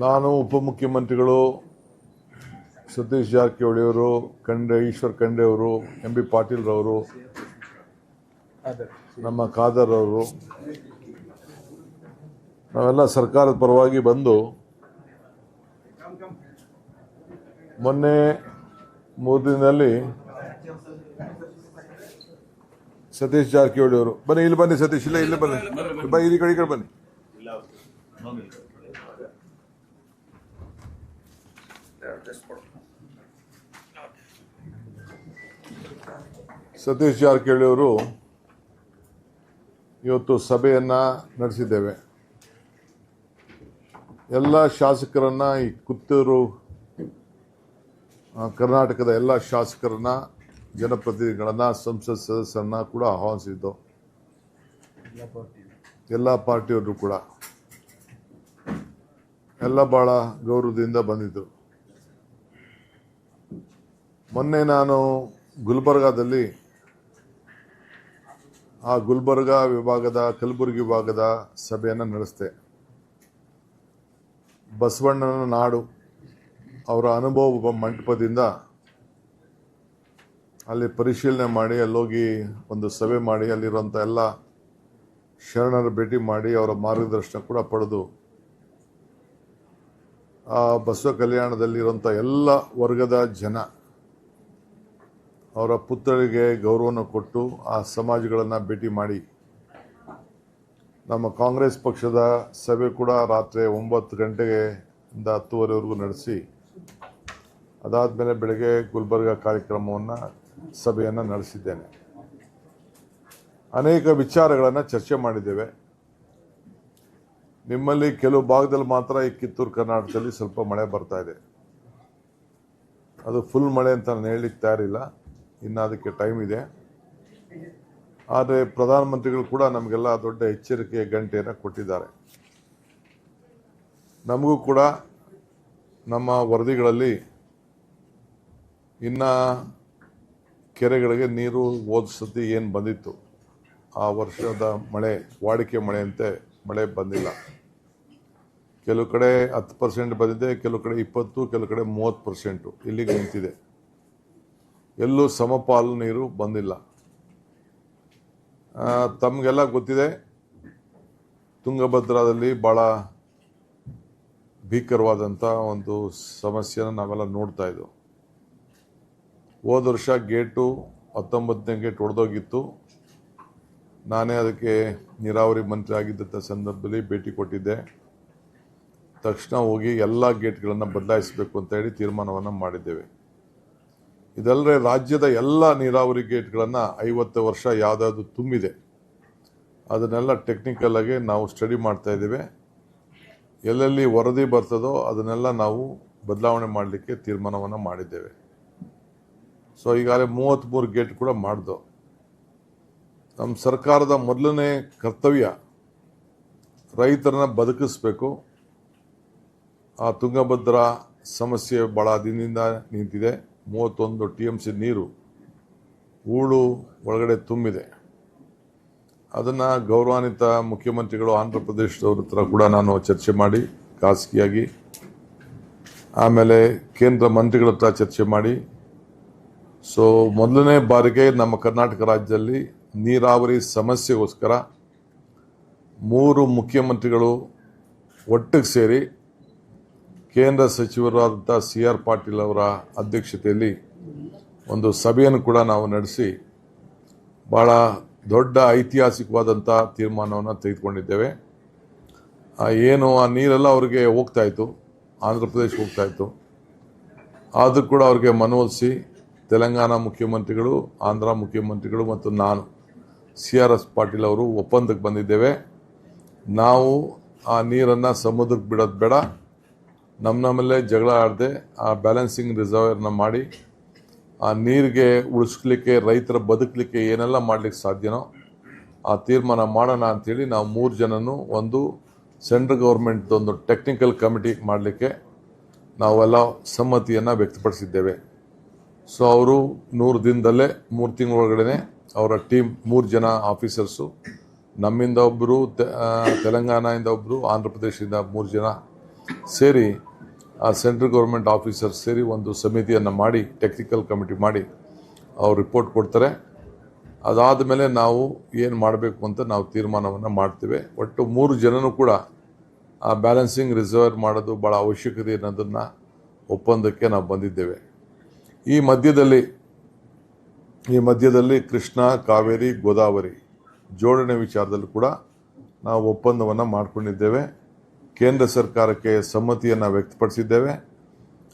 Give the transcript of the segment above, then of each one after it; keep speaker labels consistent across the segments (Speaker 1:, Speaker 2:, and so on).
Speaker 1: ನಾನು ಉಪಮುಖ್ಯಮಂತ್ರಿಗಳು ಸತೀಶ್ ಜಾರಕಿಹೊಳಿ ಅವರು, ಈಶ್ವರ್ ಖಂಡ್ರೆ ಅವರು, ಎಂ ಬಿ ಪಾಟೀಲ್ ರವರು, ನಮ್ಮ ಖಾದರ್ ಅವರು, ನಾವೆಲ್ಲ ಸರ್ಕಾರದ ಪರವಾಗಿ ಬಂದು ಮೊನ್ನೆ 3 ದಿನದಲ್ಲಿ ಸತೀಶ್ ಜಾರಕಿಹೊಳಿ ಅವರು ಬನ್ನಿ, ಇಲ್ಲಿ ಬನ್ನಿ ಸತೀಶ್, ಇಲ್ಲಿ ಬನ್ನಿ, ಈ ಕಡೆ ಬನ್ನಿ. ಸತೀಶ್ ಜಾರಕಿಹೊಳಿ ಅವರು ಇವತ್ತು ಸಭೆಯನ್ನ ನಡೆಸಿದ್ದೇವೆ. ಎಲ್ಲ ಶಾಸಕರನ್ನ, ಈ ಪುತ್ತೂರು ಕರ್ನಾಟಕದ ಎಲ್ಲ ಶಾಸಕರನ್ನ, ಜನಪ್ರತಿನಿಧಿಗಳನ್ನ, ಸಂಸತ್ ಸದಸ್ಯರನ್ನ ಕೂಡ ಆಹ್ವಾನಿಸಿದ್ದು. ಎಲ್ಲ ಪಾರ್ಟಿಯವರು ಕೂಡ ಎಲ್ಲ ಬಹಳ ಗೌರವದಿಂದ ಬಂದಿದ್ದರು. ಮೊನ್ನೆ ನಾನು ಗುಲ್ಬರ್ಗಾದಲ್ಲಿ ಆ ಗುಲ್ಬರ್ಗಾ ವಿಭಾಗದ, ಕಲಬುರಗಿ ವಿಭಾಗದ ಸಭೆಯನ್ನು ನಡೆಸಿದೆ. ಬಸವಣ್ಣನ ನಾಡು, ಅವರ ಅನುಭವ ಮಂಟಪದಿಂದ ಅಲ್ಲಿ ಪರಿಶೀಲನೆ ಮಾಡಿ, ಅಲ್ಲೋಗಿ ಒಂದು ಸಭೆ ಮಾಡಿ, ಅಲ್ಲಿರುವಂಥ ಎಲ್ಲ ಶರಣರ ಭೇಟಿ ಮಾಡಿ, ಅವರ ಮಾರ್ಗದರ್ಶನ ಕೂಡ ಪಡೆದು ಆ ಬಸವ ಕಲ್ಯಾಣದಲ್ಲಿರುವಂಥ ಎಲ್ಲ ವರ್ಗದ ಜನ ಅವರ ಪುತ್ಥಳಿಗೆ ಗೌರವವನ್ನು ಕೊಟ್ಟು ಆ ಸಮಾಜಗಳನ್ನು ಭೇಟಿ ಮಾಡಿ, ನಮ್ಮ ಕಾಂಗ್ರೆಸ್ ಪಕ್ಷದ ಸಭೆ ಕೂಡ ರಾತ್ರಿ 9 ಗಂಟೆಗೆ 10:30ವರೆಗೂ ನಡೆಸಿ, ಅದಾದಮೇಲೆ ಬೆಳಗ್ಗೆ ಗುಲ್ಬರ್ಗಾ ಕಾರ್ಯಕ್ರಮವನ್ನು, ಸಭೆಯನ್ನು ನಡೆಸಿದ್ದೇನೆ. ಅನೇಕ ವಿಚಾರಗಳನ್ನು ಚರ್ಚೆ ಮಾಡಿದ್ದೇವೆ. ನಿಮ್ಮಲ್ಲಿ ಕೆಲವು ಭಾಗದಲ್ಲಿ ಮಾತ್ರ ಈ ಕಿತ್ತೂರು ಕರ್ನಾಟಕದಲ್ಲಿ ಸ್ವಲ್ಪ ಮಳೆ ಬರ್ತಾ ಇದೆ. ಅದು ಫುಲ್ ಮಳೆ ಅಂತ ನಾನು ಹೇಳಲಿಕ್ಕೆ ತಯಾರಿಲ್ಲ, ಇನ್ನು ಅದಕ್ಕೆ ಟೈಮ್ ಇದೆ. ಆದರೆ ಪ್ರಧಾನಮಂತ್ರಿಗಳು ಕೂಡ ನಮಗೆಲ್ಲ ದೊಡ್ಡ ಎಚ್ಚರಿಕೆಯ ಗಂಟೆಯನ್ನು ಕೊಟ್ಟಿದ್ದಾರೆ. ನಮಗೂ ಕೂಡ ನಮ್ಮ ವರದಿಗಳಲ್ಲಿ ಇನ್ನು ಕೆರೆಗಳಿಗೆ ನೀರು ಹೋದ ಸತಿ ಏನು ಬಂದಿತ್ತು, ಆ ವರ್ಷದ ಮಳೆ ವಾಡಿಕೆ ಮಳೆಯಂತೆ ಮಳೆ ಬಂದಿಲ್ಲ. ಕೆಲವು ಕಡೆ 10% ಬಂದಿದೆ, ಕೆಲವು ಕಡೆ 20%, ಕೆಲವು ಕಡೆ 30% ಇಲ್ಲಿಗೆ ನಿಂತಿದೆ. ಎಲ್ಲೂ ಸಮಪಾಲು ನೀರು ಬಂದಿಲ್ಲ. ತಮಗೆಲ್ಲ ಗೊತ್ತಿದೆ, ತುಂಗಭದ್ರಾದಲ್ಲಿ ಭಾಳ ಭೀಕರವಾದಂಥ ಒಂದು ಸಮಸ್ಯೆನ ನಾವೆಲ್ಲ ನೋಡ್ತಾ ಇದ್ದೆವು. ಹೋದ ವರ್ಷ ಗೇಟು 19ನೇ ಗೇಟ್ ಒಡೆದೋಗಿತ್ತು. ನಾನೇ ಅದಕ್ಕೆ ನೀರಾವರಿ ಮಂತ್ರಿ ಆಗಿದ್ದಂಥ ಸಂದರ್ಭದಲ್ಲಿ ಭೇಟಿ ಕೊಟ್ಟಿದ್ದೆ. ತಕ್ಷಣ ಹೋಗಿ ಎಲ್ಲ ಗೇಟ್ಗಳನ್ನು ಬದಲಾಯಿಸಬೇಕು ಅಂತ ಹೇಳಿ ತೀರ್ಮಾನವನ್ನು ಮಾಡಿದ್ದೇವೆ. ಇದಲ್ಲದೆ ರಾಜ್ಯದ ಎಲ್ಲ ನೀರಾವರಿ ಗೇಟ್ಗಳನ್ನು 50 ವರ್ಷ ಯಾವುದಾದ್ರು ತುಂಬಿದೆ ಅದನ್ನೆಲ್ಲ ಟೆಕ್ನಿಕಲ್ ಆಗಿ ನಾವು ಸ್ಟಡಿ ಮಾಡ್ತಾ ಇದ್ದೇವೆ. ಎಲ್ಲೆಲ್ಲಿ ವರದಿ ಬರ್ತದೋ ಅದನ್ನೆಲ್ಲ ನಾವು ಬದಲಾವಣೆ ಮಾಡಲಿಕ್ಕೆ ತೀರ್ಮಾನವನ್ನು ಮಾಡಿದ್ದೇವೆ. ಸೊ ಈಗಾಗಲೇ 33 ಗೇಟ್ ಕೂಡ ಮಾಡ್ದೋ. ನಮ್ಮ ಸರ್ಕಾರದ ಮೊದಲನೇ ಕರ್ತವ್ಯ ರೈತರನ್ನ ಬದುಕಿಸ್ಬೇಕು. ಆ ತುಂಗಭದ್ರಾ ಸಮಸ್ಯೆ ಭಾಳ ದಿನದಿಂದ ನಿಂತಿದೆ. 31 TMC ನೀರು ಹೂಳು ಒಳಗಡೆ ತುಂಬಿದೆ. ಅದನ್ನು ಗೌರವಾನ್ವಿತ ಮುಖ್ಯಮಂತ್ರಿಗಳು ಆಂಧ್ರ ಪ್ರದೇಶದವ್ರ ಹತ್ರ ಕೂಡ ನಾನು ಚರ್ಚೆ ಮಾಡಿ ಖಾಸಗಿಯಾಗಿ, ಆಮೇಲೆ ಕೇಂದ್ರ ಮಂತ್ರಿಗಳ ಹತ್ರ ಚರ್ಚೆ ಮಾಡಿ, ಸೊ ಮೊದಲನೇ ಬಾರಿಗೆ ನಮ್ಮ ಕರ್ನಾಟಕ ರಾಜ್ಯದಲ್ಲಿ ನೀರಾವರಿ ಸಮಸ್ಯೆಗೋಸ್ಕರ 3 ಮುಖ್ಯಮಂತ್ರಿಗಳು ಒಟ್ಟಿಗೆ ಸೇರಿ ಕೇಂದ್ರ ಸಚಿವರಾದಂಥ CR ಪಾಟೀಲ್ ಅವರ ಅಧ್ಯಕ್ಷತೆಯಲ್ಲಿ ಒಂದು ಸಭೆಯನ್ನು ಕೂಡ ನಾವು ನಡೆಸಿ ಭಾಳ ದೊಡ್ಡ ಐತಿಹಾಸಿಕವಾದಂಥ ತೀರ್ಮಾನವನ್ನು ತೆಗೆದುಕೊಂಡಿದ್ದೇವೆ. ಏನು ಆ ನೀರೆಲ್ಲ ಅವ್ರಿಗೆ ಹೋಗ್ತಾಯಿತ್ತು, ಆಂಧ್ರ ಪ್ರದೇಶಕ್ಕೆ ಹೋಗ್ತಾಯಿತ್ತು. ಆದರೂ ಕೂಡ ಅವ್ರಿಗೆ ಮನವೊಲಿಸಿ ತೆಲಂಗಾಣ ಮುಖ್ಯಮಂತ್ರಿಗಳು, ಆಂಧ್ರ ಮುಖ್ಯಮಂತ್ರಿಗಳು ಮತ್ತು ನಾನು CRS ಪಾಟೀಲ್ ಅವರು ಒಪ್ಪಂದಕ್ಕೆ ಬಂದಿದ್ದೇವೆ. ನಾವು ಆ ನೀರನ್ನು ಸಮುದ್ರಕ್ಕೆ ಬಿಡೋದು ಬೇಡ, ನಮ್ಮಲ್ಲೇ ಜಗಳ ಆಡದೆ ಆ ಬ್ಯಾಲೆನ್ಸಿಂಗ್ ರಿಸರ್ವರ್ನ ಮಾಡಿ ಆ ನೀರಿಗೆ ಉಳಿಸ್ಲಿಕ್ಕೆ, ರೈತರ ಬದುಕಲಿಕ್ಕೆ ಏನೆಲ್ಲ ಮಾಡಲಿಕ್ಕೆ ಸಾಧ್ಯನೋ ಆ ತೀರ್ಮಾನ ಮಾಡೋಣ ಅಂಥೇಳಿ ನಾವು 3 ಜನನು ಒಂದು ಸೆಂಟ್ರಲ್ ಗೌರ್ಮೆಂಟ್ ಒಂದು ಟೆಕ್ನಿಕಲ್ ಕಮಿಟಿ ಮಾಡಲಿಕ್ಕೆ ನಾವೆಲ್ಲ ಸಮ್ಮತಿಯನ್ನು ವ್ಯಕ್ತಪಡಿಸಿದ್ದೇವೆ. ಸೊ ಅವರು 100 ದಿನದಲ್ಲೇ 3 ತಿಂಗಳೊಳಗಡೆ ಅವರ ಟೀಮ್ 3 ಜನ ಆಫೀಸರ್ಸು, ನಮ್ಮಿಂದ ಒಬ್ಬರು, ತೆಲಂಗಾಣದಿಂದ ಒಬ್ಬರು, ಆಂಧ್ರ ಪ್ರದೇಶದಿಂದ 3 ಜನ ಸೇರಿ ಆ ಸೆಂಟ್ರಲ್ ಗೌರ್ಮೆಂಟ್ ಆಫೀಸರ್ಸ್ ಸೇರಿ ಒಂದು ಸಮಿತಿಯನ್ನು ಮಾಡಿ, ಟೆಕ್ನಿಕಲ್ ಕಮಿಟಿ ಮಾಡಿ ಅವ್ರು ರಿಪೋರ್ಟ್ ಕೊಡ್ತಾರೆ. ಅದಾದ ಮೇಲೆ ನಾವು ಏನು ಮಾಡಬೇಕು ಅಂತ ನಾವು ತೀರ್ಮಾನವನ್ನು ಮಾಡ್ತೇವೆ. ಒಟ್ಟು 3 ಜನನೂ ಕೂಡ ಆ ಬ್ಯಾಲೆನ್ಸಿಂಗ್ ರಿಸರ್ವ್ ಮಾಡೋದು ಭಾಳ ಅವಶ್ಯಕತೆ ಅನ್ನೋದನ್ನು ಒಪ್ಪಂದಕ್ಕೆ ನಾವು ಬಂದಿದ್ದೇವೆ. ಈ ಮಧ್ಯದಲ್ಲಿ ಕೃಷ್ಣ, ಕಾವೇರಿ, ಗೋದಾವರಿ ಜೋಡಣೆ ವಿಚಾರದಲ್ಲೂ ಕೂಡ ನಾವು ಒಪ್ಪಂದವನ್ನು ಮಾಡಿಕೊಂಡಿದ್ದೇವೆ. ಕೇಂದ್ರ ಸರ್ಕಾರಕ್ಕೆ ಸಮ್ಮತಿಯನ್ನು ವ್ಯಕ್ತಪಡಿಸಿದ್ದೇವೆ.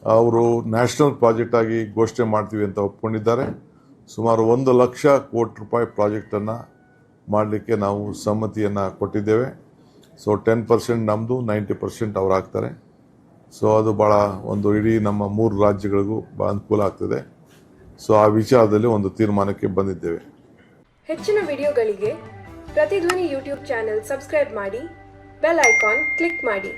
Speaker 1: ಅವರು ನ್ಯಾಷನಲ್ ಪ್ರಾಜೆಕ್ಟ್ ಆಗಿ ಘೋಷಣೆ ಮಾಡ್ತೀವಿ ಅಂತ ಒಪ್ಕೊಂಡಿದ್ದಾರೆ. ಸುಮಾರು 1 ಲಕ್ಷ ಕೋಟಿ ರೂಪಾಯಿ ಪ್ರಾಜೆಕ್ಟನ್ನು ಮಾಡಲಿಕ್ಕೆ ನಾವು ಸಮ್ಮತಿಯನ್ನು ಕೊಟ್ಟಿದ್ದೇವೆ. ಸೊ 10% ನಮ್ಮದು, 90% ಅವ್ರು ಹಾಕ್ತಾರೆ. ಸೊ ಅದು ಭಾಳ ಒಂದು ಇಡೀ ನಮ್ಮ 3 ರಾಜ್ಯಗಳಿಗೂ ಭಾಳ ಅನುಕೂಲ ಆಗ್ತದೆ. ಸೊ ಆ ವಿಚಾರದಲ್ಲಿ ಒಂದು ತೀರ್ಮಾನಕ್ಕೆ ಬಂದಿದ್ದೇವೆ.
Speaker 2: ಹೆಚ್ಚಿನ ವಿಡಿಯೋಗಳಿಗೆ ಪ್ರತಿಧ್ವನಿ ಯೂಟ್ಯೂಬ್ ಚಾನೆಲ್ ಸಬ್ಸ್ಕ್ರೈಬ್ ಮಾಡಿ, ಬೆಲ್ ಐಕಾನ್ ಕ್ಲಿಕ್ ಮಾಡಿ.